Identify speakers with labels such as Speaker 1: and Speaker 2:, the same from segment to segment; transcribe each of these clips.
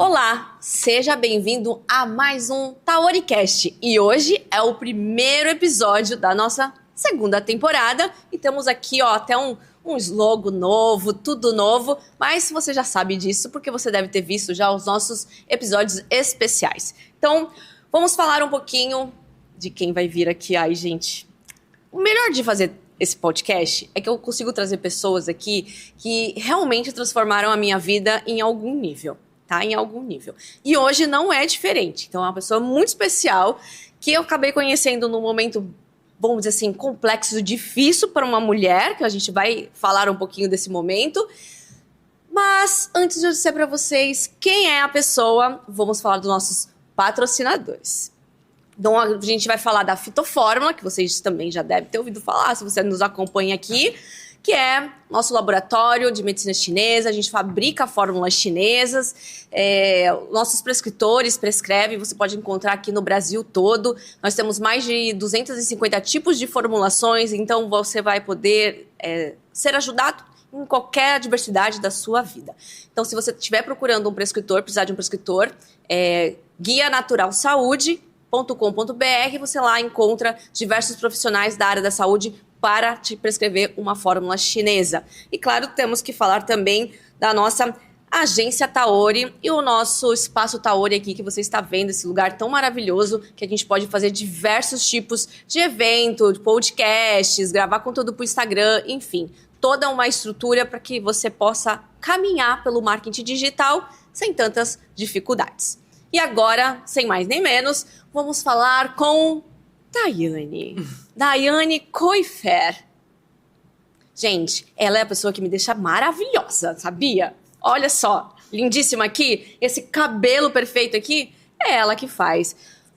Speaker 1: Olá, seja bem-vindo a mais um TaoriCast. E hoje é o primeiro episódio da nossa segunda temporada. E temos aqui até um logo novo, tudo novo. Mas você já sabe disso porque você deve ter visto já os nossos episódios especiais. Então, vamos falar um pouquinho de quem vai vir aqui. Ai, gente, o melhor de fazer esse podcast é que eu consigo trazer pessoas aqui que realmente transformaram a minha vida em algum nível. Tá? Em algum nível. E hoje não é diferente. Então é uma pessoa muito especial que eu acabei conhecendo num momento, vamos dizer assim, complexo, difícil para uma mulher, que a gente vai falar um pouquinho desse momento. Mas antes de eu dizer para vocês quem é a pessoa, vamos falar dos nossos patrocinadores. Então a gente vai falar da Fitofórmula, que vocês também já devem ter ouvido falar, se você nos acompanha aqui, que é nosso laboratório de medicina chinesa. A gente fabrica fórmulas chinesas, nossos prescritores prescrevem, você pode encontrar aqui no Brasil todo. Nós temos mais de 250 tipos de formulações, então você vai poder ser ajudado em qualquer adversidade da sua vida. Então, se você estiver procurando um prescritor, precisar de um prescritor, guianaturalsaude.com.br, você lá encontra diversos profissionais da área da saúde para te prescrever uma fórmula chinesa. E claro, temos que falar também da nossa agência Taori e o nosso espaço Taori aqui, que você está vendo, esse lugar tão maravilhoso, que a gente pode fazer diversos tipos de evento, de podcasts, gravar conteúdo para o Instagram, enfim, toda uma estrutura para que você possa caminhar pelo marketing digital sem tantas dificuldades. E agora, sem mais nem menos, vamos falar com Daiane Coifer. Gente, ela é a pessoa que me deixa maravilhosa, sabia? Olha só, lindíssima aqui, esse cabelo perfeito aqui, é ela que faz.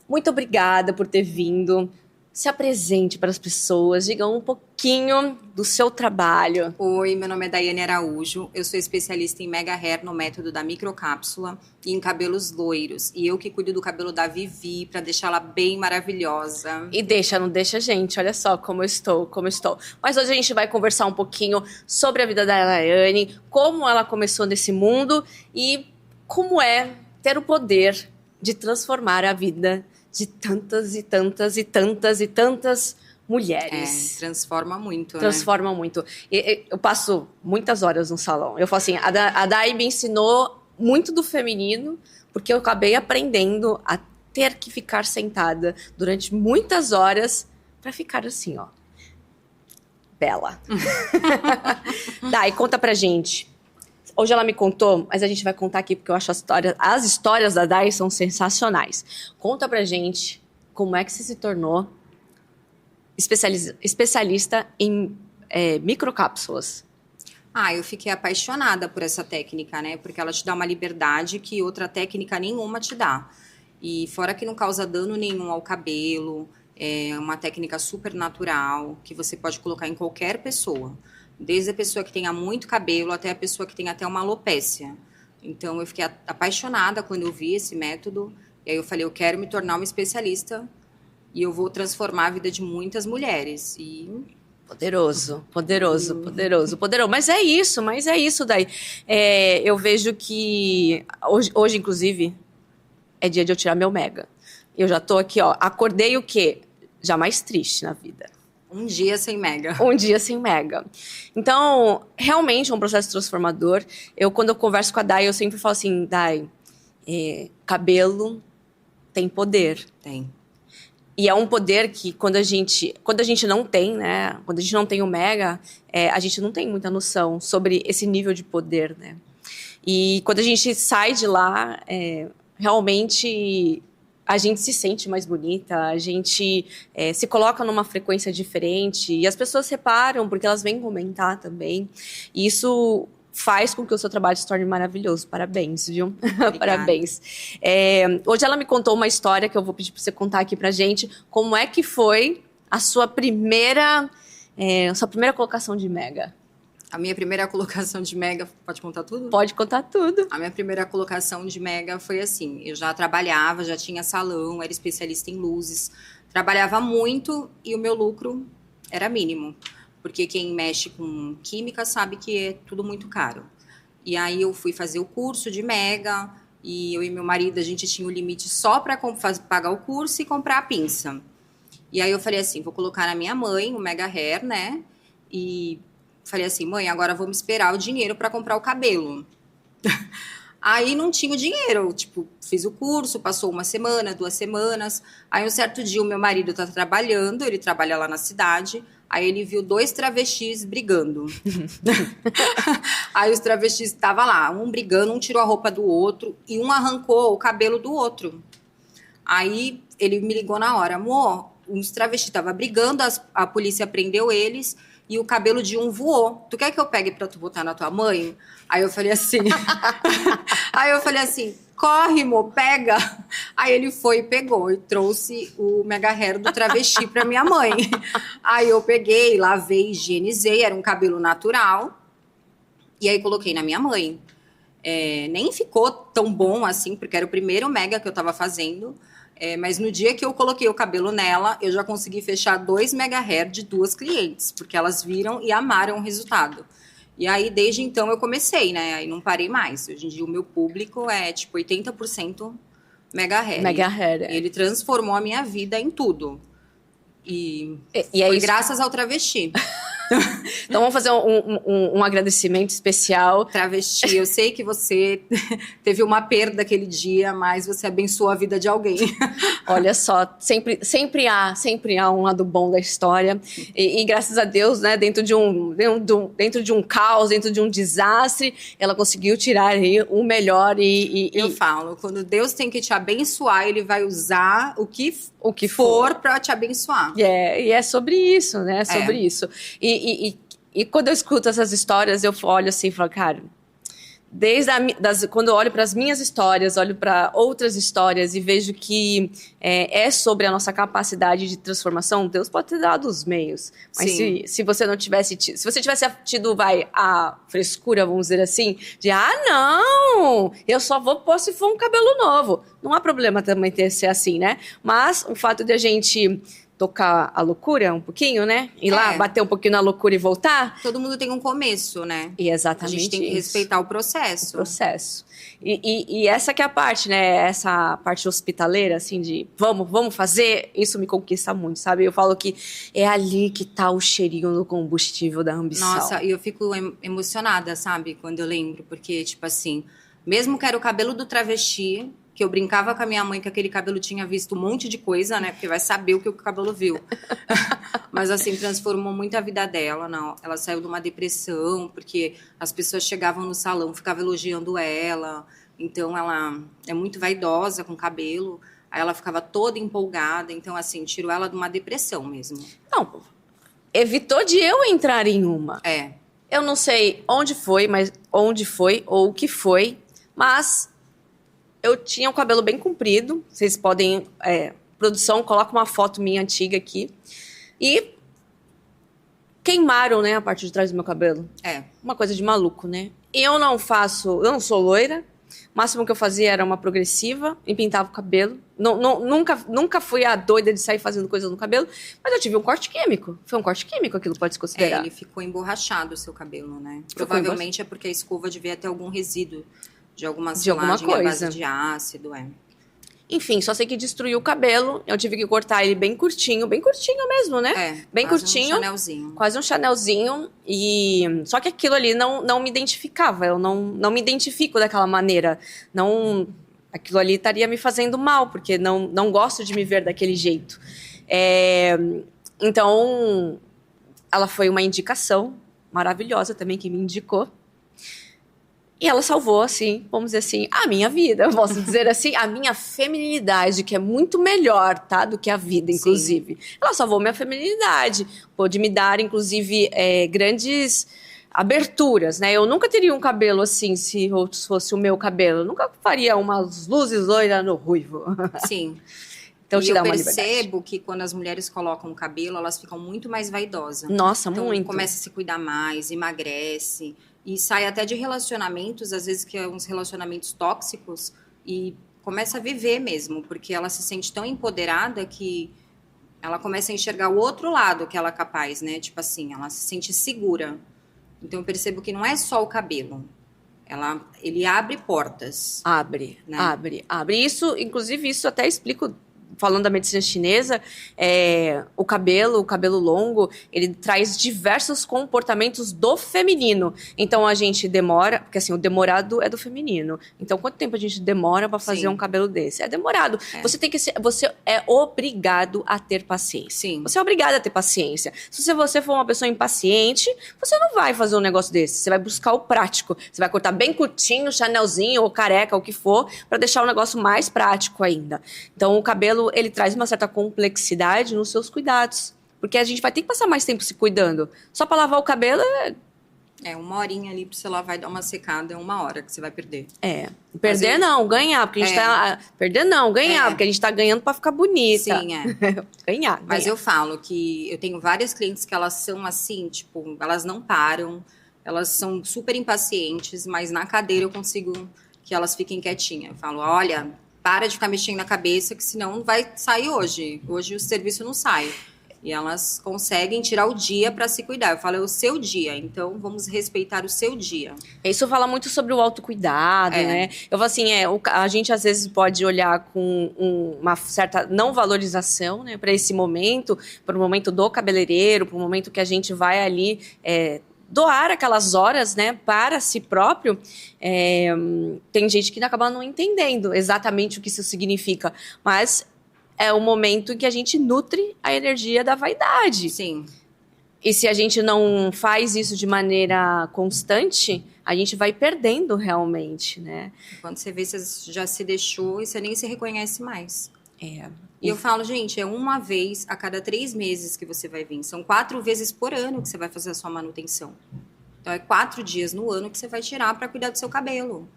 Speaker 1: Muito obrigada por ter vindo. Se apresente para as pessoas, diga um pouquinho do seu trabalho.
Speaker 2: Oi, meu nome é Daiane Araújo, eu sou especialista em mega hair no método da microcápsula e em cabelos loiros. E eu que cuido do cabelo da Vivi para deixá-la bem maravilhosa.
Speaker 1: E não deixa, gente, olha só como eu estou. Mas hoje a gente vai conversar um pouquinho sobre a vida da Daiane, como ela começou nesse mundo e como é ter o poder de transformar a vida de tantas e tantas e tantas e tantas mulheres.
Speaker 2: Transforma muito,
Speaker 1: Transforma muito. Eu passo muitas horas no salão. Eu falo assim, a Dai me ensinou muito do feminino, porque eu acabei aprendendo a ter que ficar sentada durante muitas horas para ficar assim, ó. Bela. Dai, conta pra gente. Hoje ela me contou, mas a gente vai contar aqui porque eu acho as histórias da Dai são sensacionais. Conta pra gente como é que você se tornou especialista em microcápsulas.
Speaker 2: Eu fiquei apaixonada por essa técnica, né? Porque ela te dá uma liberdade que outra técnica nenhuma te dá. E fora que não causa dano nenhum ao cabelo, é uma técnica super natural que você pode colocar em qualquer pessoa. Desde a pessoa que tenha muito cabelo até a pessoa que tenha até uma alopécia. Então, eu fiquei apaixonada quando eu vi esse método. E aí eu falei, eu quero me tornar uma especialista e eu vou transformar a vida de muitas mulheres.
Speaker 1: Poderoso. Mas é isso daí. Eu vejo que hoje, inclusive, é dia de eu tirar meu mega. Eu já tô aqui, ó. Acordei o quê? Já mais triste na vida.
Speaker 2: Um dia sem mega.
Speaker 1: Então, realmente é um processo transformador. Quando eu converso com a Dai, eu sempre falo assim, Dai, cabelo tem poder.
Speaker 2: Tem.
Speaker 1: E é um poder que quando a gente não tem, né? Quando a gente não tem o mega, a gente não tem muita noção sobre esse nível de poder, né? E quando a gente sai de lá, realmente a gente se sente mais bonita, a gente se coloca numa frequência diferente e as pessoas reparam porque elas vêm comentar também. E isso faz com que o seu trabalho se torne maravilhoso. Parabéns, viu? Parabéns. Hoje ela me contou uma história que eu vou pedir para você contar aqui pra gente. Como é que foi a sua primeira colocação de mega?
Speaker 2: A minha primeira colocação de mega... Pode contar tudo?
Speaker 1: Pode contar tudo.
Speaker 2: A minha primeira colocação de mega foi assim. Eu já trabalhava, já tinha salão, era especialista em luzes. Trabalhava muito e o meu lucro era mínimo. Porque quem mexe com química sabe que é tudo muito caro. E aí eu fui fazer o curso de mega E eu e meu marido, a gente tinha o limite só para pagar o curso e comprar a pinça. E aí eu falei assim, vou colocar na minha mãe o Mega Hair, né? E falei assim, mãe, agora vamos esperar o dinheiro para comprar o cabelo. Aí não tinha o dinheiro, tipo, fiz o curso, passou 1 semana, 2 semanas. Aí um certo dia o meu marido tá trabalhando, ele trabalha lá na cidade. Aí ele viu 2 travestis brigando. Aí os travestis estavam lá, um brigando, um tirou a roupa do outro e um arrancou o cabelo do outro. Aí ele me ligou na hora, amor, uns travestis estavam brigando, a polícia prendeu eles e o cabelo de um voou. Tu quer que eu pegue pra tu botar na tua mãe? Aí eu falei assim... corre, amor, pega. Aí ele foi e pegou e trouxe o Mega Hair do travesti pra minha mãe. Aí eu peguei, lavei, higienizei, era um cabelo natural. E aí coloquei na minha mãe. Nem ficou tão bom assim, porque era o primeiro Mega que eu tava fazendo. Mas no dia que eu coloquei o cabelo nela, eu já consegui fechar 2 Mega Hair de 2 clientes, porque elas viram e amaram o resultado. E aí, desde então, eu comecei, né? Aí não parei mais. Hoje em dia, o meu público é, tipo, 80% Mega Hair.
Speaker 1: Mega Hair.
Speaker 2: Ele transformou a minha vida em tudo. E
Speaker 1: foi
Speaker 2: graças ao travesti.
Speaker 1: Então vamos fazer um agradecimento especial.
Speaker 2: Travesti, eu sei que você teve uma perda aquele dia, mas você abençoou a vida de alguém.
Speaker 1: Olha só, sempre há um lado bom da história. E graças a Deus, né, dentro de um caos, dentro de um desastre, ela conseguiu tirar aí o melhor
Speaker 2: Eu falo, quando Deus tem que te abençoar, ele vai usar o que for para te abençoar.
Speaker 1: E é sobre isso, né? É sobre isso. E quando eu escuto essas histórias, eu olho assim e falo, cara, quando eu olho para as minhas histórias, olho para outras histórias e vejo que é sobre a nossa capacidade de transformação, Deus pode ter dado os meios. Mas se você não tivesse tido, se você tivesse tido, a frescura, vamos dizer assim, de, não, eu só vou pôr se for um cabelo novo. Não há problema também ser assim, né? Mas o fato de a gente tocar a loucura um pouquinho, né? Ir lá, bater um pouquinho na loucura e voltar.
Speaker 2: Todo mundo tem um começo, né?
Speaker 1: E exatamente.
Speaker 2: A gente tem que respeitar o processo.
Speaker 1: E essa que é a parte, né? Essa parte hospitaleira, assim, de vamos fazer, isso me conquista muito, sabe? Eu falo que é ali que tá o cheirinho no combustível da ambição.
Speaker 2: Nossa, e eu fico emocionada, sabe? Quando eu lembro, porque, tipo assim, mesmo que era o cabelo do travesti, que eu brincava com a minha mãe que aquele cabelo tinha visto um monte de coisa, né? Porque vai saber o que o cabelo viu. Mas, assim, transformou muito a vida dela. Não, ela saiu de uma depressão, porque as pessoas chegavam no salão, ficavam elogiando ela. Então, ela é muito vaidosa com cabelo. Aí ela ficava toda empolgada. Então, assim, tirou ela de uma depressão mesmo.
Speaker 1: Não, evitou de eu entrar em uma. Eu não sei onde foi ou o que foi, mas... eu tinha o cabelo bem comprido. Vocês podem... produção, coloca uma foto minha antiga aqui. E queimaram, né, a parte de trás do meu cabelo. Uma coisa de maluco, né? Eu não sou loira. O máximo que eu fazia era uma progressiva e pintava o cabelo. Nunca fui a doida de sair fazendo coisas no cabelo. Mas eu tive um corte químico. Foi um corte químico, aquilo pode se considerar.
Speaker 2: Ele ficou emborrachado o seu cabelo, né? Provavelmente é porque a escova devia ter algum resíduo. De alguma coisa. À base de ácido,
Speaker 1: Enfim, só sei que destruiu o cabelo. Eu tive que cortar ele bem curtinho mesmo, né? Bem curtinho. Quase um chanelzinho. Só que aquilo ali não me identificava. Eu não me identifico daquela maneira. Aquilo ali estaria me fazendo mal, porque não gosto de me ver daquele jeito. Então, ela foi uma indicação maravilhosa também, que me indicou. E ela salvou, assim, vamos dizer assim, a minha vida. Posso dizer assim, a minha feminilidade, que é muito melhor, tá? Do que a vida, inclusive. Sim. Ela salvou minha feminilidade. Pôde me dar, inclusive, grandes aberturas, né? Eu nunca teria um cabelo assim, se fosse o meu cabelo. Eu nunca faria umas luzes loiras no ruivo.
Speaker 2: Sim.
Speaker 1: Então,
Speaker 2: e eu percebo que quando as mulheres colocam o cabelo, elas ficam muito mais vaidosas.
Speaker 1: Nossa,
Speaker 2: então,
Speaker 1: muito.
Speaker 2: Começa a se cuidar mais, emagrece... E sai até de relacionamentos, às vezes que é uns relacionamentos tóxicos, e começa a viver mesmo, porque ela se sente tão empoderada que ela começa a enxergar o outro lado que ela é capaz, né? Tipo assim, ela se sente segura. Então eu percebo que não é só o cabelo. Ele abre portas.
Speaker 1: Abre,
Speaker 2: né?
Speaker 1: abre. Isso, inclusive, isso até explico, falando da medicina chinesa, o cabelo longo, ele traz diversos comportamentos do feminino. Então, a gente demora, porque assim, o demorado é do feminino. Então, quanto tempo a gente demora para fazer
Speaker 2: Sim.
Speaker 1: um cabelo desse? É demorado.
Speaker 2: É.
Speaker 1: Você é obrigado a ter paciência.
Speaker 2: Sim.
Speaker 1: Você é obrigado a ter paciência. Se você for uma pessoa impaciente, você não vai fazer um negócio desse. Você vai buscar o prático. Você vai cortar bem curtinho, chanelzinho ou careca, o que for, para deixar o negócio mais prático ainda. Então, o cabelo, ele traz uma certa complexidade nos seus cuidados. Porque a gente vai ter que passar mais tempo se cuidando. Só para lavar o cabelo
Speaker 2: Uma horinha ali pra você lavar e dar uma secada, é 1 hora que você vai perder.
Speaker 1: Perder não, ganhar. Porque a gente tá... Perder não, ganhar. Porque a gente tá ganhando para ficar bonita.
Speaker 2: Sim,
Speaker 1: ganhar.
Speaker 2: Mas eu falo que eu tenho várias clientes que elas são assim, tipo, elas não param, elas são super impacientes, mas na cadeira eu consigo que elas fiquem quietinhas. Eu falo, olha, para de ficar mexendo na cabeça, que senão não vai sair hoje. Hoje o serviço não sai. E elas conseguem tirar o dia para se cuidar. Eu falo, é o seu dia, então vamos respeitar o seu dia.
Speaker 1: Isso fala muito sobre o autocuidado, né? Eu falo assim, a gente às vezes pode olhar com uma certa não valorização, né, para esse momento, para o momento do cabeleireiro, para o momento que a gente vai ali doar aquelas horas, né, para si próprio. Tem gente que acaba não entendendo exatamente o que isso significa, mas é o momento em que a gente nutre a energia da vaidade.
Speaker 2: Sim.
Speaker 1: E se a gente não faz isso de maneira constante, a gente vai perdendo realmente, né?
Speaker 2: Quando você vê, você já se deixou e você nem se reconhece mais. E eu falo, gente, é 1 vez a cada 3 meses que você vai vir. São 4 vezes por ano que você vai fazer a sua manutenção. Então, é 4 dias no ano que você vai tirar para cuidar do seu cabelo.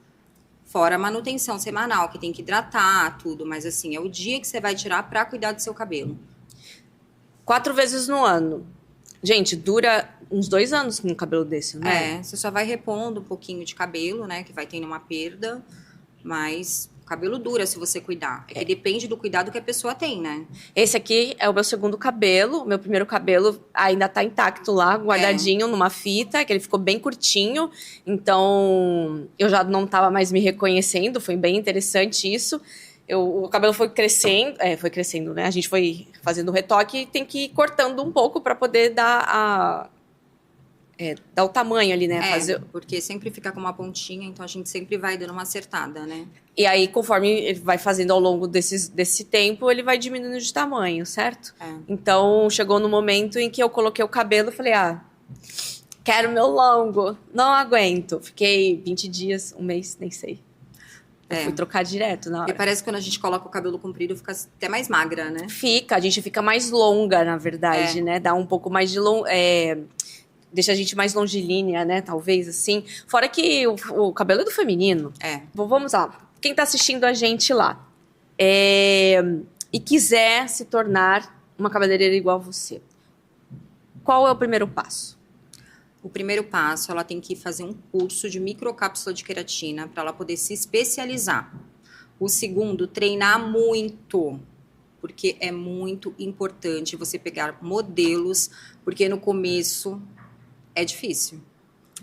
Speaker 2: Fora a manutenção semanal, que tem que hidratar, tudo. Mas, assim, é o dia que você vai tirar para cuidar do seu cabelo.
Speaker 1: 4 vezes no ano. Gente, dura uns 2 anos com um cabelo desse, né?
Speaker 2: Você só vai repondo um pouquinho de cabelo, né? Que vai tendo uma perda. Mas o cabelo dura se você cuidar. É que depende do cuidado que a pessoa tem, né?
Speaker 1: Esse aqui é o meu segundo cabelo. Meu primeiro cabelo ainda tá intacto lá, guardadinho numa fita, que ele ficou bem curtinho. Então, eu já não tava mais me reconhecendo. Foi bem interessante isso. O cabelo foi crescendo, né? A gente foi fazendo o retoque e tem que ir cortando um pouco para poder dar o tamanho ali, né?
Speaker 2: Porque sempre fica com uma pontinha, então a gente sempre vai dando uma acertada, né?
Speaker 1: E aí, conforme ele vai fazendo ao longo desse tempo, ele vai diminuindo de tamanho, certo? Então, chegou no momento em que eu coloquei o cabelo e falei, quero meu longo, não aguento. Fiquei 20 dias, 1 mês, nem sei. Eu fui trocar direto na hora.
Speaker 2: E parece que quando a gente coloca o cabelo comprido, fica até mais magra, né?
Speaker 1: A gente fica mais longa, na verdade, né? Dá um pouco mais de deixa a gente mais longilínea, né? Talvez, assim. Fora que o cabelo é do feminino. Vamos lá. Quem tá assistindo a gente lá e quiser se tornar uma cabeleireira igual a você, qual é o primeiro passo?
Speaker 2: O primeiro passo, ela tem que fazer um curso de microcápsula de queratina para ela poder se especializar. O segundo, treinar muito, porque é muito importante você pegar modelos, porque no começo é difícil.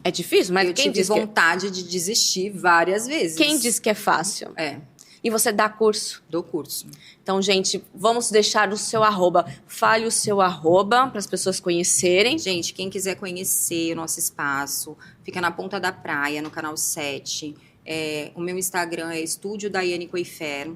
Speaker 1: É difícil? Mas
Speaker 2: eu tive vontade de desistir várias vezes.
Speaker 1: Quem diz que é fácil? E você dá curso?
Speaker 2: Dou curso.
Speaker 1: Então, gente, vamos deixar o seu arroba. Fale o seu arroba para as pessoas conhecerem.
Speaker 2: Gente, quem quiser conhecer o nosso espaço, fica na Ponta da Praia, no canal 7. O meu Instagram é Estúdio Daiane Coifer.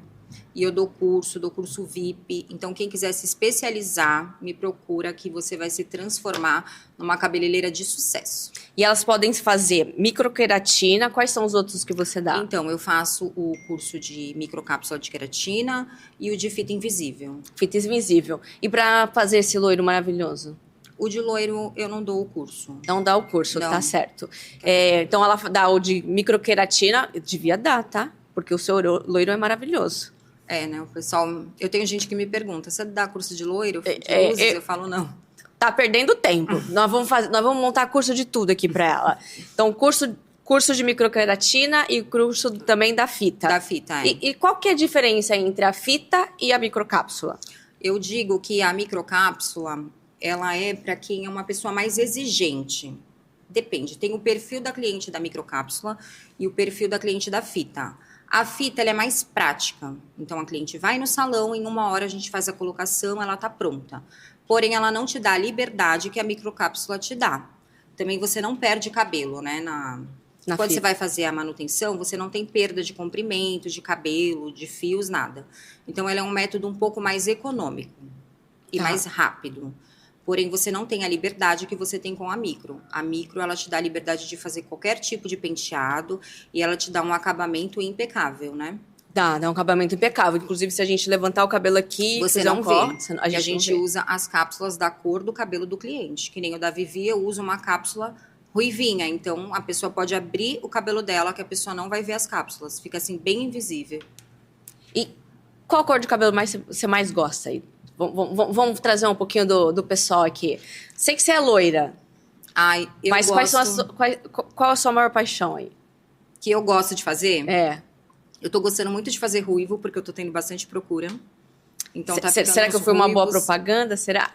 Speaker 2: E eu dou curso VIP. Então, quem quiser se especializar, me procura que você vai se transformar numa cabeleireira de sucesso.
Speaker 1: E elas podem fazer microqueratina. Quais são os outros que você dá?
Speaker 2: Então, eu faço o curso de microcápsula de queratina e o de fita invisível.
Speaker 1: Fita invisível. E para fazer esse loiro maravilhoso?
Speaker 2: O de loiro, eu não dou o curso.
Speaker 1: Não dá o curso, tá certo. Então, ela dá o de microqueratina. Devia dar, tá? Porque o seu loiro é maravilhoso.
Speaker 2: Né? O pessoal... Eu tenho gente que me pergunta, você dá curso de loiro? Eu falo, não.
Speaker 1: Tá perdendo tempo. Nós vamos montar curso de tudo aqui pra ela. Então, curso de microqueratina e curso também da fita.
Speaker 2: Da fita,
Speaker 1: E qual que é a diferença entre a fita e a microcápsula?
Speaker 2: Eu digo que a microcápsula, ela é para quem é uma pessoa mais exigente. Depende. Tem o perfil da cliente da microcápsula e o perfil da cliente da fita. A fita ela é mais prática. Então, a cliente vai no salão, em 1 hora a gente faz a colocação, ela está pronta. Porém, ela não te dá a liberdade que a microcápsula te dá. Também você não perde cabelo, né? Quando
Speaker 1: fita.
Speaker 2: você vai fazer a manutenção, você não tem perda de comprimento, de cabelo, de fios, nada. Então, ela é um método um pouco mais econômico e mais rápido. Porém, você não tem a liberdade que você tem com a micro. A micro, ela te dá a liberdade de fazer qualquer tipo de penteado e ela te dá um acabamento impecável, né?
Speaker 1: Dá um acabamento impecável. Inclusive, se a gente levantar o cabelo aqui,
Speaker 2: você
Speaker 1: fizer
Speaker 2: não
Speaker 1: um
Speaker 2: vê.
Speaker 1: corte,
Speaker 2: A gente usa as cápsulas da cor do cabelo do cliente. Que nem o da Vivi, eu uso uma cápsula ruivinha. Então, a pessoa pode abrir o cabelo dela, que a pessoa não vai ver as cápsulas. Fica assim, bem invisível.
Speaker 1: E qual cor de cabelo você mais gosta aí? Vamos trazer um pouquinho do pessoal aqui. Sei que você é loira.
Speaker 2: Ai, eu
Speaker 1: mas
Speaker 2: gosto...
Speaker 1: qual a sua maior paixão aí?
Speaker 2: Que eu gosto de fazer?
Speaker 1: É.
Speaker 2: Eu tô gostando muito de fazer ruivo, porque eu tô tendo bastante procura. Então tá ficando
Speaker 1: será que eu fui
Speaker 2: ruivos.
Speaker 1: uma boa propaganda? Será?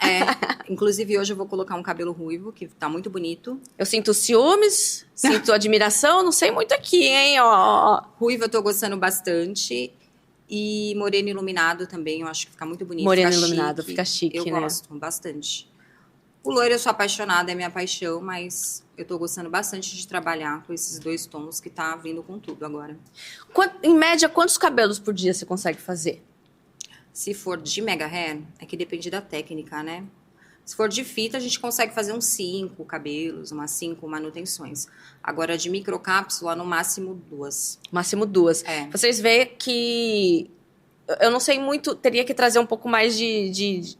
Speaker 2: Inclusive, hoje eu vou colocar um cabelo ruivo, que tá muito bonito.
Speaker 1: Eu sinto ciúmes, sinto admiração, não sei muito aqui, hein? Ó.
Speaker 2: Ruivo eu tô gostando bastante. E moreno iluminado também, eu acho que fica muito bonito.
Speaker 1: Moreno
Speaker 2: fica
Speaker 1: iluminado,
Speaker 2: chique.
Speaker 1: fica chique,
Speaker 2: eu
Speaker 1: né?
Speaker 2: gosto bastante. O loiro eu sou apaixonada, é minha paixão, mas eu tô gostando bastante de trabalhar com esses 2 tons que tá vindo com tudo agora.
Speaker 1: Em média, quantos cabelos por dia você consegue fazer?
Speaker 2: Se for de mega hair, é que depende da técnica, né? Se for de fita, a gente consegue fazer uns 5 cabelos, umas 5 manutenções. Agora, de microcápsula, no máximo 2.
Speaker 1: Máximo 2.
Speaker 2: É.
Speaker 1: Vocês veem que... Eu não sei muito, teria que trazer um pouco mais de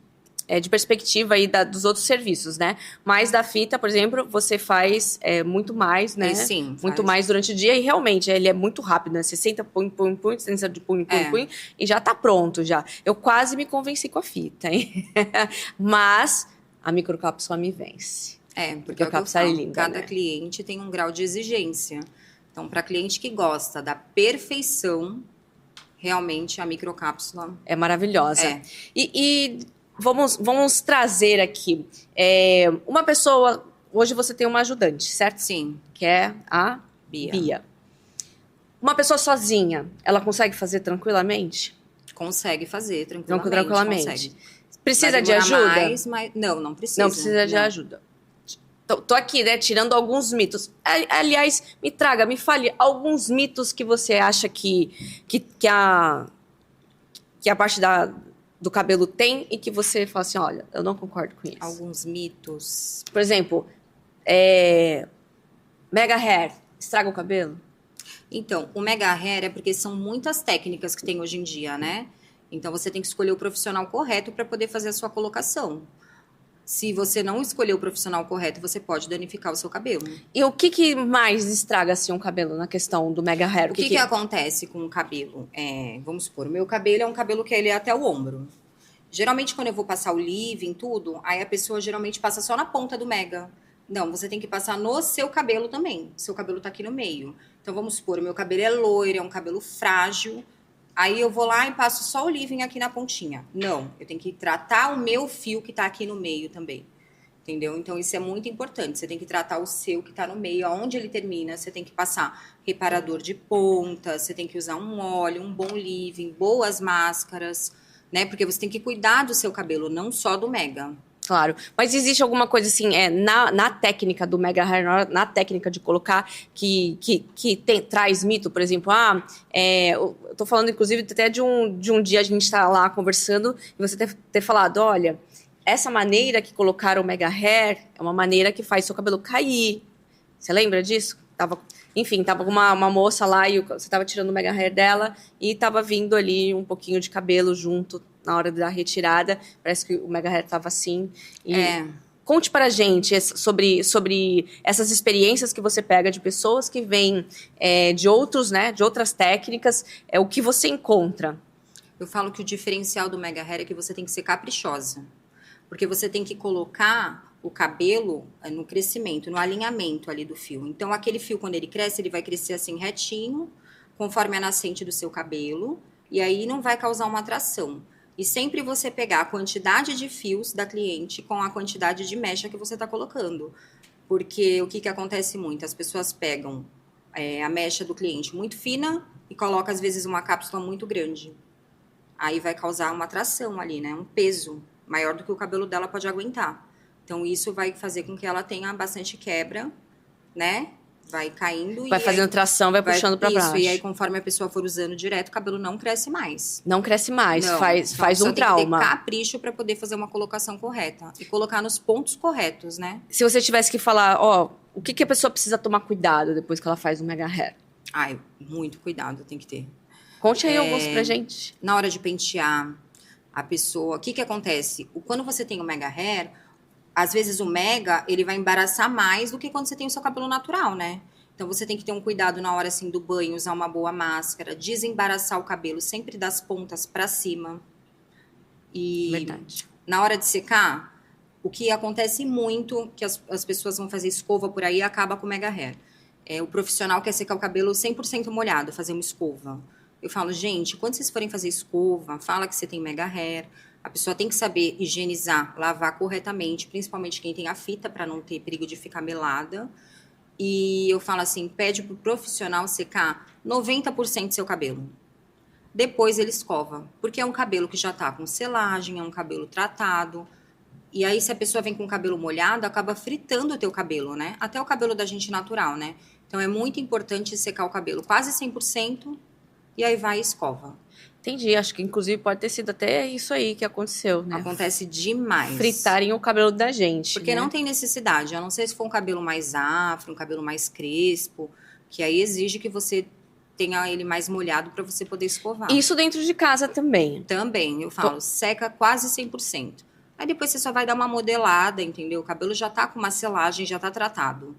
Speaker 1: perspectiva aí dos outros serviços, né? Mas da fita, por exemplo, você faz muito mais, né?
Speaker 2: Sim,
Speaker 1: muito mais durante o dia e realmente ele é muito rápido, né? Você senta, punho, você senta de punho, e já tá pronto já. Eu quase me convenci com a fita, hein? Mas a microcápsula me vence.
Speaker 2: Porque é o que eu
Speaker 1: falo,
Speaker 2: linda, cada cliente tem um grau de exigência. Então, para cliente que gosta da perfeição, realmente a microcápsula
Speaker 1: é maravilhosa. E vamos trazer aqui uma pessoa. Hoje você tem uma ajudante, certo?
Speaker 2: Sim.
Speaker 1: Que é a Bia. Uma pessoa sozinha, ela consegue fazer tranquilamente?
Speaker 2: Consegue fazer tranquilamente. Consegue.
Speaker 1: Precisa de ajuda?
Speaker 2: Mais, mas... Não precisa.
Speaker 1: Não precisa de ajuda. Tô aqui, né, tirando alguns mitos. Aliás, me fale alguns mitos que você acha que a parte do cabelo tem e que você fala assim, olha, eu não concordo com isso.
Speaker 2: Alguns mitos.
Speaker 1: Por exemplo, mega hair estraga o cabelo?
Speaker 2: Então, o mega hair é porque são muitas técnicas que tem hoje em dia, né? Então, você tem que escolher o profissional correto para poder fazer a sua colocação. Se você não escolher o profissional correto, você pode danificar o seu cabelo.
Speaker 1: E o que mais estraga assim, um cabelo na questão do mega hair?
Speaker 2: O que acontece com o cabelo? Vamos supor, o meu cabelo é um cabelo que ele é até o ombro. Geralmente, quando eu vou passar o leave-in, tudo, aí a pessoa geralmente passa só na ponta do mega. Não, você tem que passar no seu cabelo também. Seu cabelo tá aqui no meio. Então, vamos supor, o meu cabelo é loiro, é um cabelo frágil. Aí eu vou lá e passo só o leave-in aqui na pontinha. Não, eu tenho que tratar o meu fio que tá aqui no meio também. Entendeu? Então, isso é muito importante. Você tem que tratar o seu que tá no meio, aonde ele termina. Você tem que passar reparador de ponta, você tem que usar um óleo, um bom leave-in, boas máscaras, né? Porque você tem que cuidar do seu cabelo, não só do mega.
Speaker 1: Claro. Mas existe alguma coisa assim, na técnica do mega hair, na técnica de colocar, que traz mito, por exemplo, eu tô falando, inclusive, até de um dia a gente tá lá conversando e você ter falado, olha, essa maneira que colocaram o mega hair é uma maneira que faz seu cabelo cair. Você lembra disso? Tava com uma moça lá e você tava tirando o mega hair dela e tava vindo ali um pouquinho de cabelo junto na hora da retirada. Parece que o mega hair tava assim. Conte pra gente sobre essas experiências que você pega de pessoas que vêm de outras técnicas, o que você encontra.
Speaker 2: Eu falo que o diferencial do mega hair é que você tem que ser caprichosa. Porque você tem que colocar o cabelo no crescimento, no alinhamento ali do fio. Então, aquele fio, quando ele cresce, ele vai crescer assim retinho, conforme a nascente do seu cabelo, e aí não vai causar uma atração. E sempre você pegar a quantidade de fios da cliente com a quantidade de mecha que você está colocando. Porque o que acontece muito? As pessoas pegam a mecha do cliente muito fina e colocam, às vezes, uma cápsula muito grande. Aí vai causar uma tração ali, né? Um peso maior do que o cabelo dela pode aguentar. Então, isso vai fazer com que ela tenha bastante quebra, né? Vai caindo
Speaker 1: Vai fazendo tração, vai puxando pra baixo.
Speaker 2: E aí, conforme a pessoa for usando direto, o cabelo não cresce mais.
Speaker 1: Não cresce mais,
Speaker 2: Não.
Speaker 1: faz um trauma.
Speaker 2: Tem que ter capricho para poder fazer uma colocação correta. E colocar nos pontos corretos, né?
Speaker 1: Se você tivesse que falar, ó, o que a pessoa precisa tomar cuidado depois que ela faz um mega hair?
Speaker 2: Ai, muito cuidado tem que ter.
Speaker 1: Conte aí alguns pra gente.
Speaker 2: Na hora de pentear a pessoa, o que acontece? Quando você tem o mega hair, às vezes o mega, ele vai embaraçar mais do que quando você tem o seu cabelo natural, né? Então, você tem que ter um cuidado na hora, assim, do banho, usar uma boa máscara, desembaraçar o cabelo sempre das pontas pra cima. E
Speaker 1: Verdade.
Speaker 2: na hora de secar, o que acontece muito, que as pessoas vão fazer escova por aí, acaba com o mega hair. O profissional quer secar o cabelo 100% molhado, fazer uma escova. Eu falo, gente, quando vocês forem fazer escova, fala que você tem mega hair. A pessoa tem que saber higienizar, lavar corretamente, principalmente quem tem a fita, para não ter perigo de ficar melada. E eu falo assim, pede pro profissional secar 90% do seu cabelo. Depois ele escova, porque é um cabelo que já tá com selagem, é um cabelo tratado. E aí, se a pessoa vem com o cabelo molhado, acaba fritando o teu cabelo, né? Até o cabelo da gente natural, né? Então, é muito importante secar o cabelo quase 100%, e aí vai e escova.
Speaker 1: Entendi, acho que inclusive pode ter sido até isso aí que aconteceu, né?
Speaker 2: Acontece demais.
Speaker 1: Fritarem o cabelo da gente.
Speaker 2: Porque
Speaker 1: né?
Speaker 2: não tem necessidade, a não ser se for um cabelo mais afro, um cabelo mais crespo, que aí exige que você tenha ele mais molhado para você poder escovar.
Speaker 1: Isso dentro de casa também.
Speaker 2: Também, eu falo, seca quase 100%. Aí depois você só vai dar uma modelada, entendeu? O cabelo já tá com uma selagem, já tá tratado.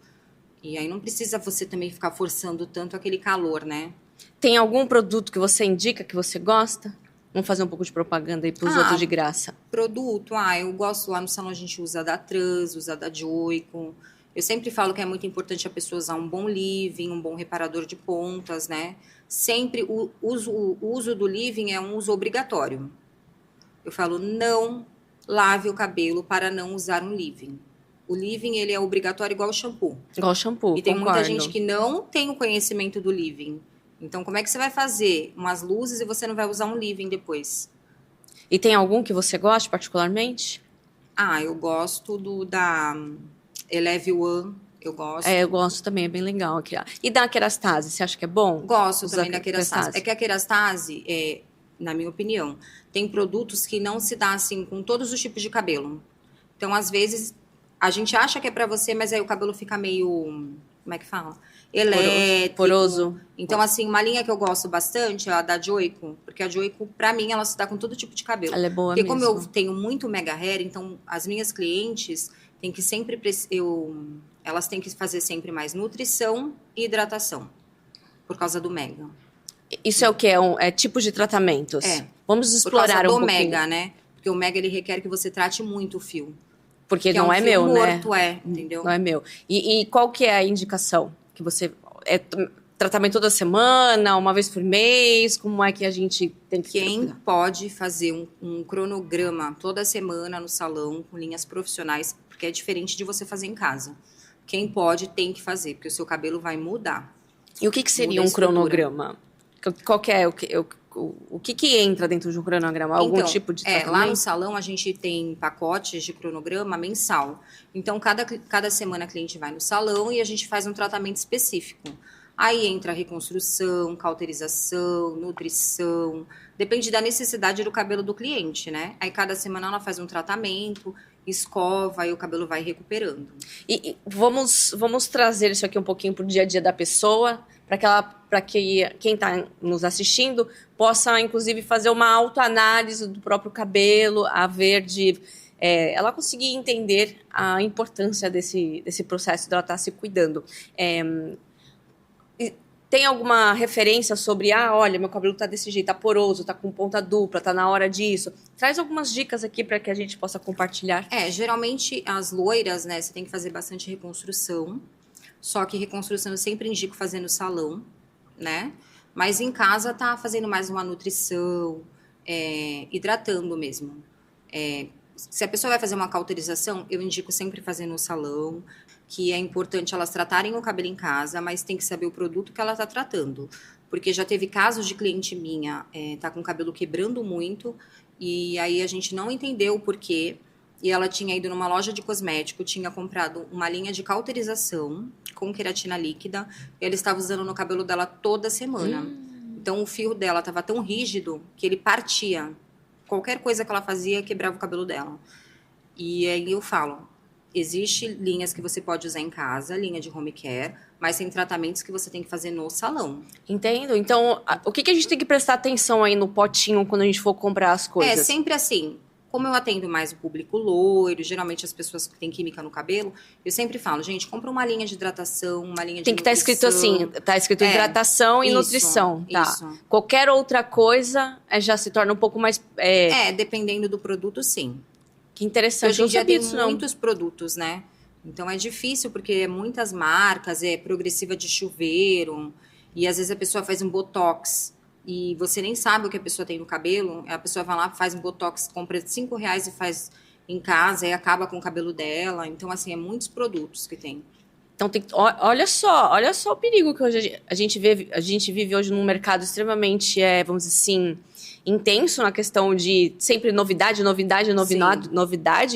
Speaker 2: E aí não precisa você também ficar forçando tanto aquele calor, né?
Speaker 1: Tem algum produto que você indica que você gosta? Vamos fazer um pouco de propaganda aí pros outros de graça.
Speaker 2: Produto, eu gosto, lá no salão a gente usa da Trans, usa da Joico. Eu sempre falo que é muito importante a pessoa usar um bom leave-in, um bom reparador de pontas, né? Sempre o uso do leave-in é um uso obrigatório. Eu falo, não lave o cabelo para não usar um leave-in. O leave-in, ele é obrigatório igual o shampoo.
Speaker 1: Igual o shampoo,
Speaker 2: E tem
Speaker 1: concordo.
Speaker 2: muita gente que não tem o conhecimento do leave-in. Então, como é que você vai fazer umas luzes e você não vai usar um leave-in depois?
Speaker 1: E tem algum que você goste particularmente?
Speaker 2: Eu gosto da Eleve One, eu gosto.
Speaker 1: Eu gosto também, é bem legal. E da Kerastase, você acha que é bom?
Speaker 2: Gosto
Speaker 1: Usar
Speaker 2: também da Kerastase. É que a Kerastase, na minha opinião, tem produtos que não se dá assim com todos os tipos de cabelo. Então, às vezes, a gente acha que é pra você, mas aí o cabelo fica meio, como é que fala? Elétrico.
Speaker 1: Poroso.
Speaker 2: Então, assim, uma linha que eu gosto bastante é a da Joico, porque a Joico, pra mim, ela se dá com todo tipo de cabelo.
Speaker 1: Ela é boa
Speaker 2: porque
Speaker 1: mesmo.
Speaker 2: como eu tenho muito mega hair, então as minhas clientes têm que sempre elas têm que fazer sempre mais nutrição e hidratação por causa do mega.
Speaker 1: Isso é o quê? É tipos de tratamentos? Vamos explorar
Speaker 2: por causa
Speaker 1: um
Speaker 2: do
Speaker 1: pouquinho.
Speaker 2: mega, né? Porque o mega, ele requer que você trate muito o fio.
Speaker 1: Porque
Speaker 2: Que
Speaker 1: não
Speaker 2: um
Speaker 1: é
Speaker 2: fio
Speaker 1: meu,
Speaker 2: morto,
Speaker 1: né?
Speaker 2: entendeu?
Speaker 1: Não é meu. E qual que é a indicação que você... tratamento toda semana, uma vez por mês? Como é que a gente tem que...
Speaker 2: Quem pode fazer um cronograma toda semana no salão, com linhas profissionais, porque é diferente de você fazer em casa. Quem pode, tem que fazer, porque o seu cabelo vai mudar.
Speaker 1: E o que seria
Speaker 2: Muda a
Speaker 1: um
Speaker 2: estrutura.
Speaker 1: cronograma? Qual que é o que entra dentro de um cronograma? Algum
Speaker 2: Então,
Speaker 1: tipo de tratamento?
Speaker 2: lá no salão a gente tem pacotes de cronograma mensal. Então, cada semana a cliente vai no salão e a gente faz um tratamento específico. Aí entra reconstrução, cauterização, nutrição. Depende da necessidade do cabelo do cliente, né? Aí cada semana ela faz um tratamento, escova e o cabelo vai recuperando.
Speaker 1: E vamos trazer isso aqui um pouquinho para o dia a dia da pessoa, para que quem está nos assistindo possa, inclusive, fazer uma autoanálise do próprio cabelo, ela conseguir entender a importância desse processo de ela estar se cuidando. Tem alguma referência sobre, olha, meu cabelo tá desse jeito, tá poroso, tá com ponta dupla, tá na hora disso? Traz algumas dicas aqui para que a gente possa compartilhar.
Speaker 2: Geralmente as loiras, né, você tem que fazer bastante reconstrução. Só que reconstrução eu sempre indico fazer no salão, né? Mas em casa tá fazendo mais uma nutrição, hidratando mesmo. Se a pessoa vai fazer uma cauterização, eu indico sempre fazer no salão. que é importante elas tratarem o cabelo em casa, mas tem que saber o produto que ela está tratando. Porque já teve casos de cliente minha, tá com o cabelo quebrando muito, e aí a gente não entendeu o porquê. E ela tinha ido numa loja de cosmético, tinha comprado uma linha de cauterização com queratina líquida, e ela estava usando no cabelo dela toda semana. Então o fio dela estava tão rígido que ele partia. Qualquer coisa que ela fazia quebrava o cabelo dela. E aí eu falo, existe linhas que você pode usar em casa, linha de home care, mas tem tratamentos que você tem que fazer no salão.
Speaker 1: Entendo. Então, o que a gente tem que prestar atenção aí no potinho quando a gente for comprar as coisas?
Speaker 2: É sempre assim. Como eu atendo mais o público loiro, geralmente as pessoas que têm química no cabelo, eu sempre falo, gente, compra uma linha de hidratação, uma linha de
Speaker 1: tem que estar escrito assim, tá escrito hidratação e
Speaker 2: isso,
Speaker 1: nutrição, tá?
Speaker 2: Isso.
Speaker 1: Qualquer outra coisa já se torna um pouco mais...
Speaker 2: dependendo do produto, sim.
Speaker 1: Que interessante.
Speaker 2: Hoje em dia tem
Speaker 1: disso,
Speaker 2: muitos produtos, né? Então é difícil, porque muitas marcas, progressiva de chuveiro, e às vezes a pessoa faz um botox, e você nem sabe o que a pessoa tem no cabelo, a pessoa vai lá, faz um botox, compra R$5 e faz em casa, e acaba com o cabelo dela. Então, assim, é muitos produtos que tem.
Speaker 1: Então, olha só o perigo que hoje a gente vive hoje num mercado extremamente, vamos dizer assim, intenso na questão de sempre novidade,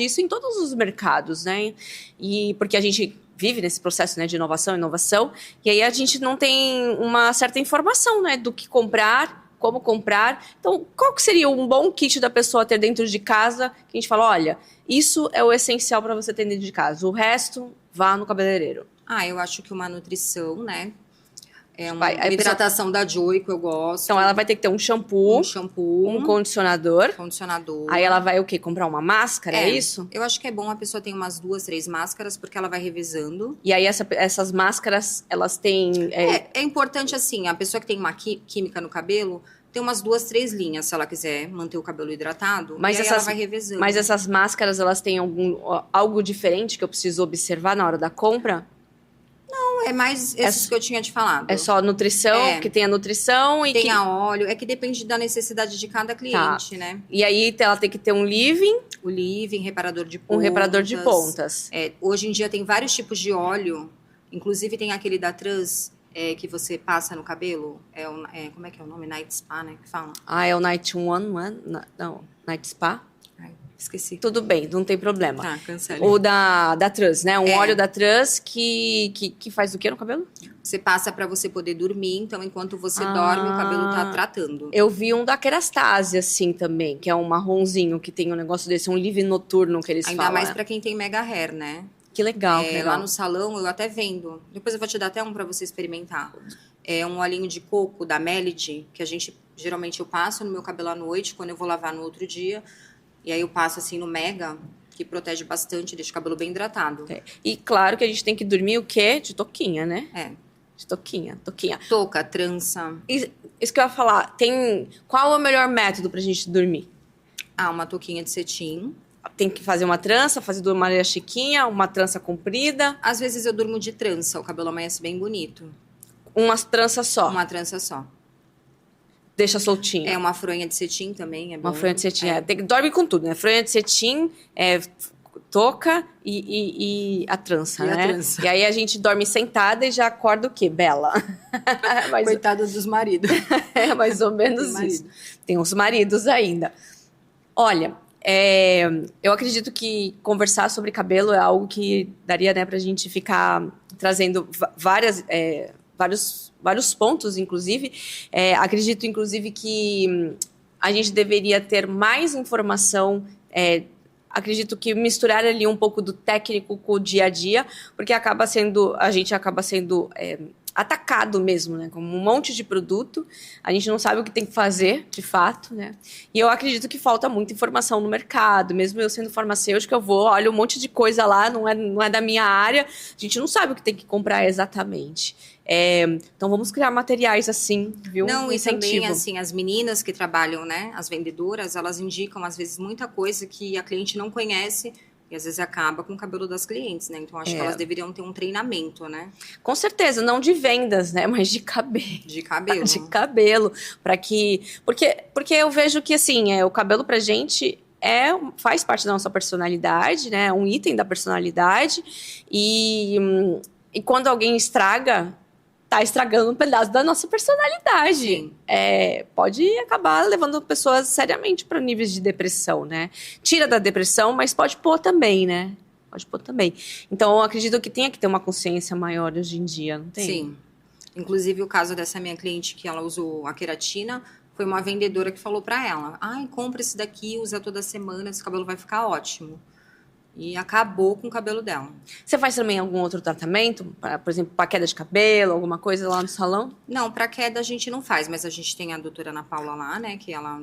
Speaker 1: isso em todos os mercados, né? E porque a gente vive nesse processo, né, de inovação, e aí a gente não tem uma certa informação, né, do que comprar, como comprar. Então, qual que seria um bom kit da pessoa ter dentro de casa, que a gente fala, olha, isso é o essencial para você ter dentro de casa, o resto, vá no cabeleireiro.
Speaker 2: Eu acho que uma nutrição, né, uma hidratação da Joy, que eu gosto.
Speaker 1: Então, ela vai ter que ter um shampoo, um condicionador. Aí ela vai o quê? Comprar uma máscara, é isso?
Speaker 2: Eu acho que é bom a pessoa ter umas 2, 3 máscaras, porque ela vai revezando.
Speaker 1: E aí essas máscaras, elas têm...
Speaker 2: É importante, assim, a pessoa que tem uma química no cabelo, tem umas 2, 3 linhas, se ela quiser manter o cabelo hidratado, e aí ela vai revezando.
Speaker 1: Mas essas máscaras, elas têm algo diferente que eu preciso observar na hora da compra?
Speaker 2: Não, é mais esses que eu tinha te falado.
Speaker 1: É só nutrição, que tem a nutrição e
Speaker 2: tem a óleo. É que depende da necessidade de cada cliente, né?
Speaker 1: E aí ela tem que ter um leave-in.
Speaker 2: O leave-in, reparador de pontas.
Speaker 1: Um reparador de pontas.
Speaker 2: Hoje em dia tem vários tipos de óleo. Inclusive tem aquele da Trans, que você passa no cabelo. Como é que é o nome? Night Spa, né? Que fala.
Speaker 1: É o Night One, não. Night Spa?
Speaker 2: Esqueci.
Speaker 1: Tudo bem, não tem problema.
Speaker 2: Tá, cancele.
Speaker 1: O da Trans, né? Um óleo da Trans que faz o que no cabelo?
Speaker 2: Você passa pra você poder dormir, então enquanto você dorme, o cabelo tá tratando.
Speaker 1: Eu vi um da Kerastase, assim, também, que é um marronzinho, que tem um negócio desse, um leave noturno que eles falam.
Speaker 2: Ainda mais pra quem tem mega hair, né?
Speaker 1: Que legal,
Speaker 2: Lá no salão, eu até vendo. Depois eu vou te dar até um pra você experimentar. É um olhinho de coco da Melody, que geralmente eu passo no meu cabelo à noite, quando eu vou lavar no outro dia. E aí eu passo assim no Mega, que protege bastante, deixa o cabelo bem hidratado.
Speaker 1: E claro que a gente tem que dormir o quê? De touquinha, né? De touquinha.
Speaker 2: Touca, trança.
Speaker 1: Isso que eu ia falar. Qual é o melhor método pra gente dormir?
Speaker 2: Uma touquinha de cetim.
Speaker 1: Tem que fazer uma trança, fazer de uma maneira chiquinha, uma trança comprida.
Speaker 2: Às vezes eu durmo de trança, o cabelo amanhece bem bonito.
Speaker 1: Uma trança só?
Speaker 2: Uma trança só.
Speaker 1: Deixa soltinho.
Speaker 2: Uma fronha de cetim também é bom.
Speaker 1: Uma fronha de cetim. Dorme com tudo, né? Fronha de cetim, touca e a trança, né? E aí a gente dorme sentada e já acorda o quê? Bela.
Speaker 2: Coitada dos maridos.
Speaker 1: É mais ou menos isso. Tem uns maridos ainda. Olha, eu acredito que conversar sobre cabelo é algo que daria, né, pra gente ficar trazendo vários pontos, inclusive. Acredito, inclusive, que a gente deveria ter mais informação. Acredito que misturar ali um pouco do técnico com o dia a dia, porque a gente acaba sendo atacado mesmo, né? Como um monte de produto. A gente não sabe o que tem que fazer, de fato, né? E eu acredito que falta muita informação no mercado. Mesmo eu sendo farmacêutica, olho um monte de coisa lá, não é da minha área. A gente não sabe o que tem que comprar exatamente. Então, vamos criar materiais assim, viu?
Speaker 2: Não, e também, assim, as meninas que trabalham, né? As vendedoras, elas indicam, às vezes, muita coisa que a cliente não conhece. E às vezes acaba com o cabelo das clientes, né? Então, acho que elas deveriam ter um treinamento, né?
Speaker 1: Com certeza, não de vendas, né? Mas de cabelo.
Speaker 2: De cabelo.
Speaker 1: De cabelo. Porque eu vejo que, assim, o cabelo pra gente faz parte da nossa personalidade, né? É um item da personalidade. E quando alguém estraga, tá estragando um pedaço da nossa personalidade.
Speaker 2: Sim.
Speaker 1: Pode acabar levando pessoas seriamente para níveis de depressão, né? Tira da depressão, mas pode pôr também, né? Pode pôr também. Então, eu acredito que tenha que ter uma consciência maior hoje em dia, não tem?
Speaker 2: Sim. Inclusive, o caso dessa minha cliente que ela usou a queratina, foi uma vendedora que falou para ela: ai, compra esse daqui, usa toda semana, esse cabelo vai ficar ótimo. E acabou com o cabelo dela.
Speaker 1: Você faz também algum outro tratamento? Por exemplo, para queda de cabelo, alguma coisa lá no salão?
Speaker 2: Não, para queda a gente não faz, mas a gente tem a doutora Ana Paula lá, né? Que ela,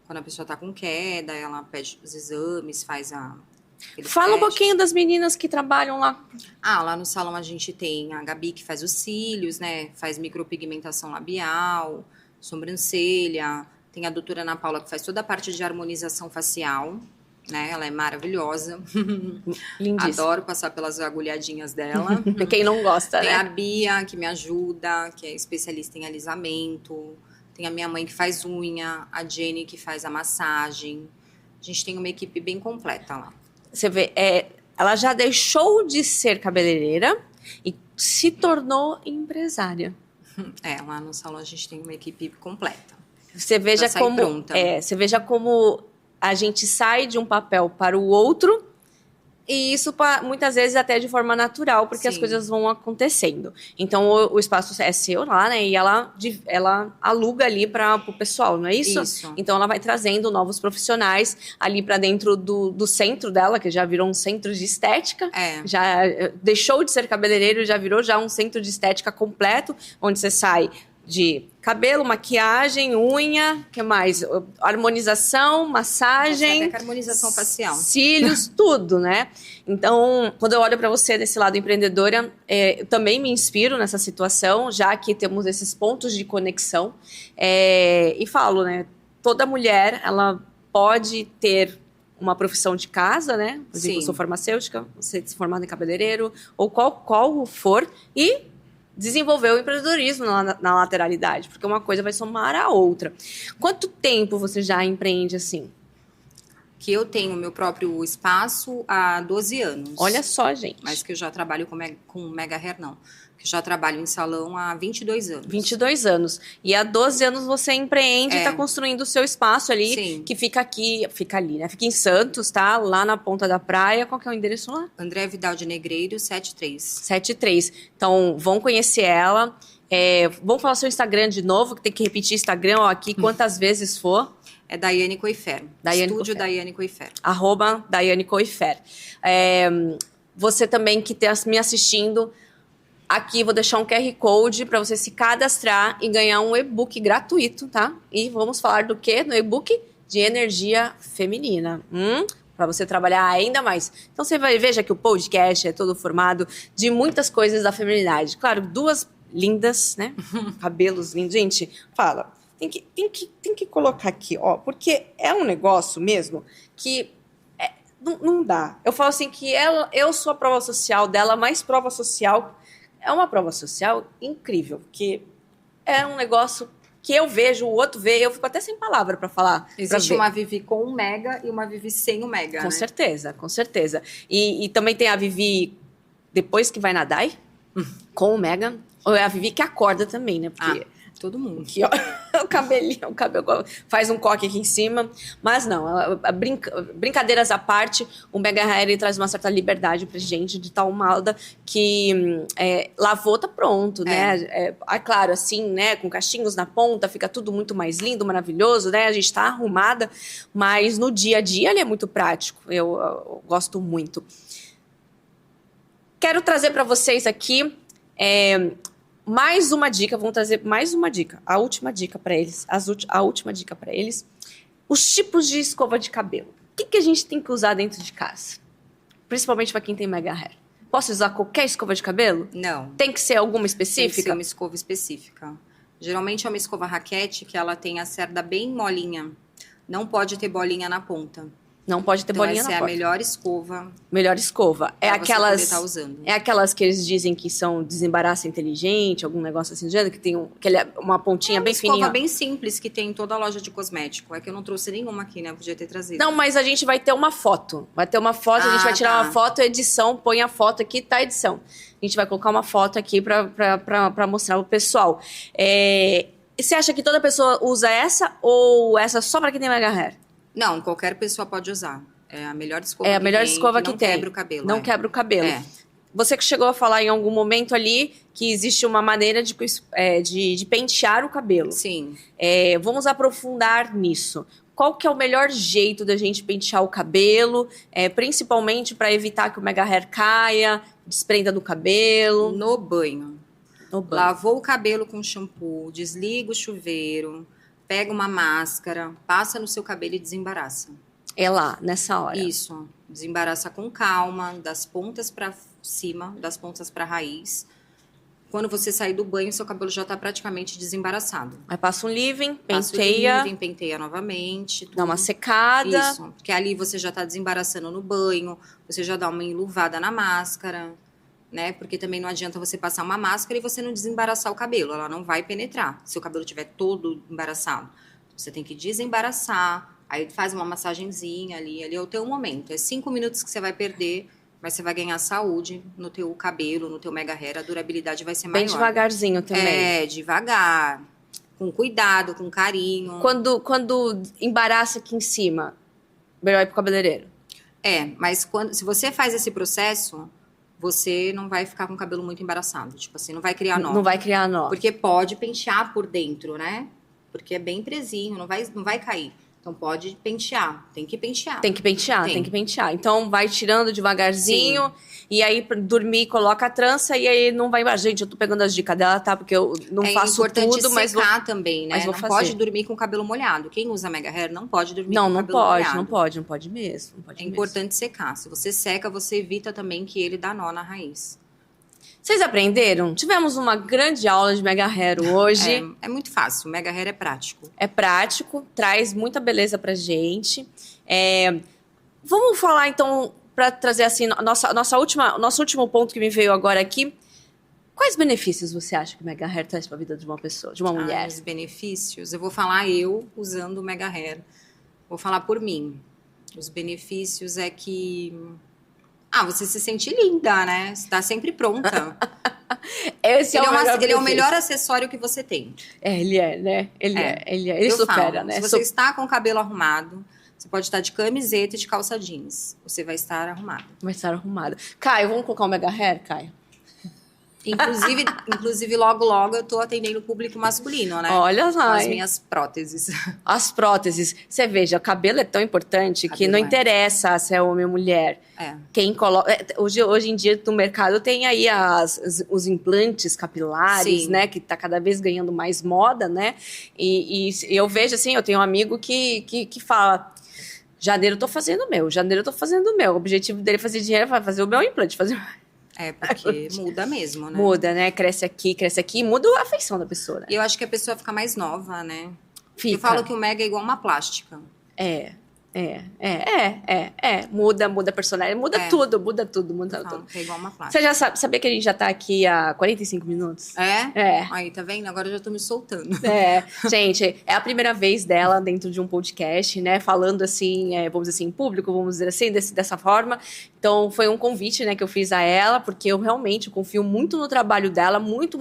Speaker 2: quando a pessoa tá com queda, ela pede os exames, faz
Speaker 1: Fala um pouquinho das meninas que trabalham lá.
Speaker 2: Lá no salão a gente tem a Gabi, que faz os cílios, né? Faz micropigmentação labial, sobrancelha. Tem a doutora Ana Paula, que faz toda a parte de harmonização facial, né? Ela é maravilhosa.
Speaker 1: Lindíssima.
Speaker 2: Adoro passar pelas agulhadinhas dela.
Speaker 1: Quem não gosta,
Speaker 2: Tem
Speaker 1: né?
Speaker 2: a Bia, que me ajuda, que é especialista em alisamento. Tem a minha mãe, que faz unha. A Jenny, que faz a massagem. A gente tem uma equipe bem completa lá.
Speaker 1: Você vê, ela já deixou de ser cabeleireira e se tornou empresária.
Speaker 2: Lá no salão a gente tem uma equipe completa.
Speaker 1: Você veja você veja como a gente sai de um papel para o outro, e isso muitas vezes até de forma natural, porque as coisas vão acontecendo. Então o espaço é seu lá, né? E ela aluga ali para o pessoal, não é isso?
Speaker 2: Isso.
Speaker 1: Então ela vai trazendo novos profissionais ali para dentro do centro dela, que já virou um centro de estética. Já deixou de ser cabeleireiro, já virou já um centro de estética completo, onde você sai de cabelo, maquiagem, unha, que mais? Harmonização, massagem,
Speaker 2: até harmonização facial,
Speaker 1: cílios, tudo, né? Então, quando eu olho para você desse lado empreendedora, eu também me inspiro nessa situação, já que temos esses pontos de conexão. E falo, né? Toda mulher, ela pode ter uma profissão de casa, né? Por exemplo, eu sou farmacêutica, você se formada em cabeleireiro, ou qual for, e desenvolver o empreendedorismo na lateralidade, porque uma coisa vai somar a outra. Quanto tempo você já empreende assim?
Speaker 2: Que eu tenho meu próprio espaço há 12 anos.
Speaker 1: Olha só, gente.
Speaker 2: Mas que eu já trabalho com Mega Hair, não. Que eu já trabalho em salão há 22 anos.
Speaker 1: 22 anos. E há 12 anos você empreende e está construindo o seu espaço ali,
Speaker 2: Sim.
Speaker 1: que fica ali, né? Fica em Santos, tá? Lá na ponta da praia. Qual que é o endereço lá?
Speaker 2: André Vidal de Negreiro, 73.
Speaker 1: 73. Então, vão conhecer ela. Vamos falar seu Instagram de novo, que tem que repetir Instagram aqui quantas vezes for.
Speaker 2: É Daiane Coifer. Estúdio Daiane Coifer.
Speaker 1: @ Daiane Coifer. Você também que está me assistindo, aqui vou deixar um QR Code para você se cadastrar e ganhar um e-book gratuito, tá? E vamos falar do quê? No e-book de energia feminina. Para você trabalhar ainda mais. Então você veja que o podcast é todo formado de muitas coisas da feminilidade. Claro, duas lindas, né? Cabelos lindos. Gente, fala. Tem que colocar aqui, ó, porque é um negócio mesmo que não dá. Eu falo assim que eu sou a prova social dela, mas prova social é uma prova social incrível, porque é um negócio que eu vejo, o outro vê, eu fico até sem palavra para falar.
Speaker 2: Existe uma Vivi com um mega e uma Vivi sem o mega,
Speaker 1: com certeza, com certeza. E também tem a Vivi depois que vai na DAI, com o mega, ou é a Vivi que acorda também, né? Porque
Speaker 2: todo mundo.
Speaker 1: Aqui, ó, o cabelo faz um coque aqui em cima. Mas não, brincadeiras à parte, o Mega Hair traz uma certa liberdade pra gente, de tal modo que lavou, tá pronto, né? Claro, assim, né? Com cachinhos na ponta, fica tudo muito mais lindo, maravilhoso, né? A gente tá arrumada, mas no dia a dia ele é muito prático. Eu gosto muito. Quero trazer para vocês aqui mais uma dica, vamos trazer mais uma dica. A última dica para eles. A última dica para eles. Os tipos de escova de cabelo. O que a gente tem que usar dentro de casa? Principalmente para quem tem mega hair. Posso usar qualquer escova de cabelo?
Speaker 2: Não.
Speaker 1: Tem que ser alguma específica?
Speaker 2: Tem que ser uma escova específica. Geralmente é uma escova raquete que ela tem a cerda bem molinha. Não pode ter bolinha na ponta.
Speaker 1: Não pode ter
Speaker 2: Então,
Speaker 1: bolinha
Speaker 2: essa
Speaker 1: na
Speaker 2: é a
Speaker 1: porta.
Speaker 2: melhor escova
Speaker 1: Melhor escova. É
Speaker 2: pra você
Speaker 1: aquelas.
Speaker 2: poder estar usando.
Speaker 1: É aquelas que eles dizem que são desembaraço inteligente, algum negócio assim do gênero, que tem uma pontinha bem
Speaker 2: Escova
Speaker 1: fininha.
Speaker 2: bem simples que tem em toda a loja de cosmético. É que eu não trouxe nenhuma aqui, né? Podia ter trazido.
Speaker 1: Não, mas a gente vai ter uma foto. Vai ter uma foto, a gente vai tirar
Speaker 2: tá.
Speaker 1: uma foto, edição, põe a foto aqui, tá a edição. A gente vai colocar uma foto aqui pra mostrar pro pessoal. E você acha que toda pessoa usa essa ou essa só pra quem tem mega hair?
Speaker 2: Não, qualquer pessoa pode usar. É a melhor escova
Speaker 1: É a
Speaker 2: que
Speaker 1: melhor
Speaker 2: tem,
Speaker 1: escova
Speaker 2: que
Speaker 1: que tem.
Speaker 2: não quebra o cabelo.
Speaker 1: Não quebra o cabelo.
Speaker 2: É.
Speaker 1: Você que chegou a falar em algum momento ali que existe uma maneira de pentear o cabelo.
Speaker 2: Sim.
Speaker 1: Vamos aprofundar nisso. Qual que é o melhor jeito da gente pentear o cabelo, principalmente para evitar que o mega hair caia, desprenda do cabelo?
Speaker 2: No banho.
Speaker 1: No banho.
Speaker 2: Lavou o cabelo com shampoo, desliga o chuveiro, pega uma máscara, passa no seu cabelo e desembaraça.
Speaker 1: É lá, nessa hora.
Speaker 2: Isso. Desembaraça com calma, das pontas para cima, das pontas para raiz. Quando você sair do banho, seu cabelo já tá praticamente desembaraçado.
Speaker 1: Aí passa um leave-in,
Speaker 2: Passa o
Speaker 1: penteia,
Speaker 2: leave-in, penteia novamente.
Speaker 1: dá uma
Speaker 2: tudo.
Speaker 1: secada.
Speaker 2: Isso, porque ali você já tá desembaraçando no banho, você já dá uma enluvada na máscara, né? Porque também não adianta você passar uma máscara e você não desembaraçar o cabelo, ela não vai penetrar. Se o cabelo estiver todo embaraçado, você tem que desembaraçar, aí faz uma massagenzinha ali é o teu momento. É 5 minutos que você vai perder, mas você vai ganhar saúde no teu cabelo, no teu mega hair, a durabilidade vai ser
Speaker 1: Bem
Speaker 2: maior.
Speaker 1: devagarzinho também.
Speaker 2: Devagar, com cuidado, com carinho.
Speaker 1: Quando embaraça aqui em cima, melhor ir pro cabeleireiro.
Speaker 2: Mas se você faz esse processo, você não vai ficar com o cabelo muito embaraçado. Tipo assim, não vai criar nó.
Speaker 1: Não vai criar nó.
Speaker 2: Porque pode pentear por dentro, né? Porque é bem presinho, não vai cair. Então pode pentear, tem que pentear.
Speaker 1: Tem que pentear,
Speaker 2: Tem.
Speaker 1: tem que pentear. Então vai tirando devagarzinho. E aí pra dormir, coloca a trança e aí não vai embora. Gente, eu tô pegando as dicas dela, tá? Porque eu não faço
Speaker 2: importante
Speaker 1: tudo, mas vou...
Speaker 2: secar também, né?
Speaker 1: mas vou
Speaker 2: não
Speaker 1: fazer.
Speaker 2: pode dormir com o cabelo molhado. Quem usa mega hair não pode dormir
Speaker 1: Não,
Speaker 2: com o
Speaker 1: não
Speaker 2: cabelo
Speaker 1: pode,
Speaker 2: molhado.
Speaker 1: não pode mesmo. Não pode
Speaker 2: É
Speaker 1: mesmo.
Speaker 2: importante secar. Se você seca, você evita também que ele dá nó na raiz.
Speaker 1: Vocês aprenderam? Tivemos uma grande aula de mega hair hoje.
Speaker 2: É muito fácil, o mega hair é prático.
Speaker 1: É prático, traz muita beleza pra gente. Vamos falar então, pra trazer assim, nosso último ponto que me veio agora aqui. Quais benefícios você acha que o mega hair traz pra vida de uma pessoa, de uma mulher?
Speaker 2: Os benefícios, eu vou falar eu usando o mega hair. Vou falar por mim. Os benefícios é que... você se sente linda, né? Você tá sempre pronta. Ele é o melhor acessório que você tem.
Speaker 1: Ele é, né? Ele
Speaker 2: Eu
Speaker 1: supera,
Speaker 2: falo,
Speaker 1: né?
Speaker 2: se você está com o cabelo arrumado, você pode estar de camiseta e de calça jeans. Você vai estar arrumado.
Speaker 1: Vai estar arrumada. Caio, vamos colocar o mega hair, Caio?
Speaker 2: Inclusive, logo eu tô atendendo o público masculino, né?
Speaker 1: Olha lá.
Speaker 2: Com as minhas próteses.
Speaker 1: As próteses. Você veja, o cabelo é tão importante que não interessa se é homem ou mulher. Quem coloca... Hoje em dia, no mercado, tem aí os implantes capilares,
Speaker 2: Sim.
Speaker 1: né? Que tá cada vez ganhando mais moda, né? E eu vejo, assim, eu tenho um amigo que fala... Janeiro eu tô fazendo o meu. O objetivo dele é fazer dinheiro, vai fazer o meu implante.
Speaker 2: Porque muda mesmo, né?
Speaker 1: Muda, né? Cresce aqui, muda a feição da pessoa, né?
Speaker 2: E eu acho que a pessoa fica mais nova, né?
Speaker 1: Fica.
Speaker 2: Eu falo que o mega é igual uma plástica.
Speaker 1: Muda a personalidade, muda tudo.
Speaker 2: É igual uma plástica.
Speaker 1: Você já sabia que a gente já tá aqui há 45 minutos?
Speaker 2: É? Aí, tá vendo? Agora eu já tô me soltando.
Speaker 1: Gente, é a primeira vez dela dentro de um podcast, né? Falando assim, vamos dizer assim, em público, vamos dizer assim, dessa forma. Então, foi um convite, né, que eu fiz a ela, porque eu realmente confio muito no trabalho dela, muito,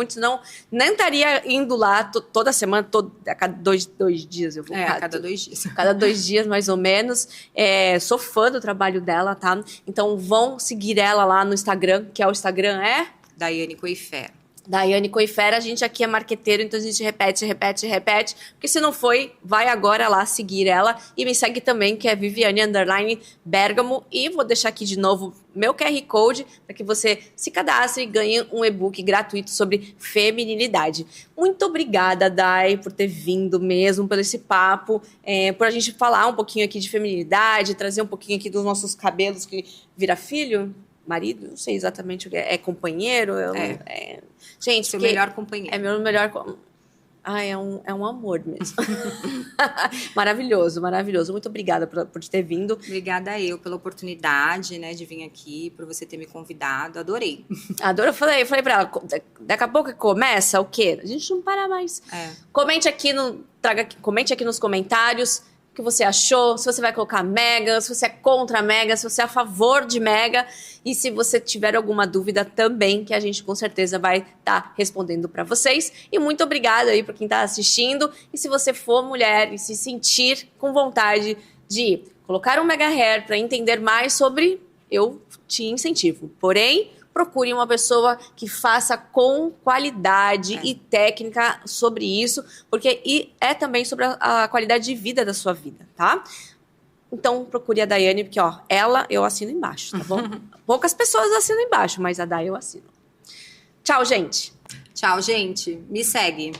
Speaker 1: senão nem estaria indo lá toda semana, a cada dois dias eu vou.
Speaker 2: A cada 2 dias.
Speaker 1: Cada 2 dias, mais ou menos. Sou fã do trabalho dela, tá? Então, vão seguir ela lá no Instagram, que é o Instagram
Speaker 2: Daiane Coifé.
Speaker 1: Daiane Coifera, a gente aqui é marqueteiro, então a gente repete, porque se não foi, vai agora lá seguir ela, e me segue também, que é Viviane_Bergamo, e vou deixar aqui de novo meu QR Code, para que você se cadastre e ganhe um e-book gratuito sobre feminilidade. Muito obrigada, Dai, por ter vindo mesmo, por esse papo, por a gente falar um pouquinho aqui de feminilidade, trazer um pouquinho aqui dos nossos cabelos que vira filho, marido, não sei exatamente o que é companheiro, gente,
Speaker 2: seu melhor companheiro.
Speaker 1: É meu melhor. Ai, é um amor mesmo. Maravilhoso, maravilhoso. Muito obrigada por ter vindo.
Speaker 2: Obrigada eu pela oportunidade, né, de vir aqui, por você ter me convidado. Adorei.
Speaker 1: Eu falei pra ela, daqui a pouco começa o quê? A gente não para mais. Comente aqui nos comentários o que você achou, se você vai colocar Mega, se você é contra a Mega, se você é a favor de Mega, e se você tiver alguma dúvida também, que a gente com certeza vai estar respondendo para vocês. E muito obrigada aí para quem está assistindo. E se você for mulher e se sentir com vontade de colocar um Mega Hair para entender mais sobre, eu te incentivo. Porém, procure uma pessoa que faça com qualidade e técnica sobre isso, porque é também sobre a qualidade de vida da sua vida, tá? Então, procure a Daiane, porque, ó, eu assino embaixo, tá bom? Poucas pessoas assinam embaixo, mas a Dai eu assino. Tchau, gente!
Speaker 2: Tchau, gente. Me segue.